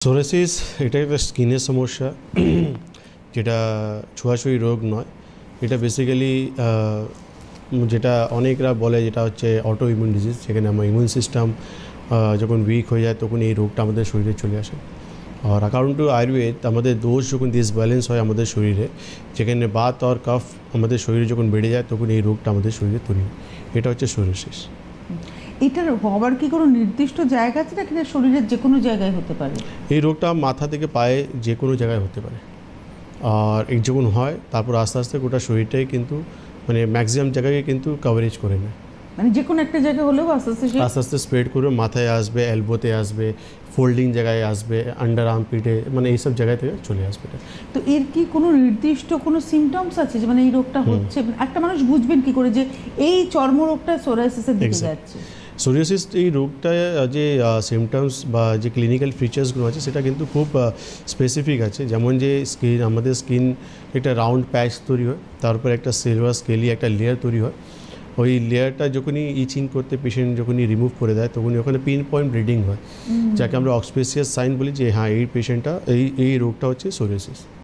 Psoriasis এটা একটা স্কিনের সমস্যা যেটা ছোঁয়াছুঁয়ি রোগ নয়। এটা বেসিক্যালি যেটা অনেকরা বলে যেটা হচ্ছে অটো ইমিউন ডিজিজ, যেখানে আমার ইমিউন সিস্টেম যখন উইক হয়ে যায় তখন এই রোগটা আমাদের শরীরে চলে আসে। আর অ্যাকর্ডিং টু আয়ুর্বেদ আমাদের দোষ যখন ডিসব্যালেন্স হয় আমাদের শরীরে, যেখানে বাত আর কফ আমাদের শরীরে যখন বেড়ে যায় তখন এই রোগটা আমাদের শরীরে তৈরি হয়। এটা হচ্ছে সোরিয়াসিস। এটার হওয়ার কি কোনো নির্দিষ্ট জায়গা আছে নাকি না শরীরের যে কোনো জায়গায় হতে পারে? এই রোগটা মাথা থেকে পায়ে যে কোনো জায়গায় হতে পারে, আর এই যখন হয় তারপর আস্তে আস্তে গোটা শরীরটাই কিন্তু মানে ম্যাক্সিমাম জায়গায় কিন্তু কভারেজ করে নেয়। মানে যে কোনো একটা জায়গায় হলেও আস্তে আস্তে আস্তে স্প্রেড করে মাথায় আসবে, এলবোতে আসবে, ফোল্ডিং জায়গায় আসবে, আন্ডার আর্মপিটে, মানে এইসব জায়গায় থেকে চলে আসবে। তো এর কি কোনো নির্দিষ্ট কোনো সিমটমস আছে যে মানে এই রোগটা হচ্ছে? একটা মানুষ বুঝবেন কি করে যে এই চর্মরোগটা সোরিয়াসিসের দিকে যাচ্ছে? সোরিয়াসিস এই রোগটা যে সিমটমস বা যে ক্লিনিক্যাল ফিচার্সগুলো আছে সেটা কিন্তু খুব স্পেসিফিক আছে। যেমন যে আমাদের স্কিন একটা রাউন্ড প্যাচ তৈরি হয়, তারপর একটা সিলভার স্কেলি একটা লেয়ার তৈরি হয়। ওই লেয়ারটা যখনই ইচিং করতে পেশেন্ট যখনই রিমুভ করে দেয় তখনই ওখানে পিন পয়েন্ট ব্লিডিং হয়, যাকে আমরা অক্সপেসিয়াস সাইন বলি যে হ্যাঁ এই পেশেন্টটা এই রোগটা হচ্ছে সোরিয়াসিস।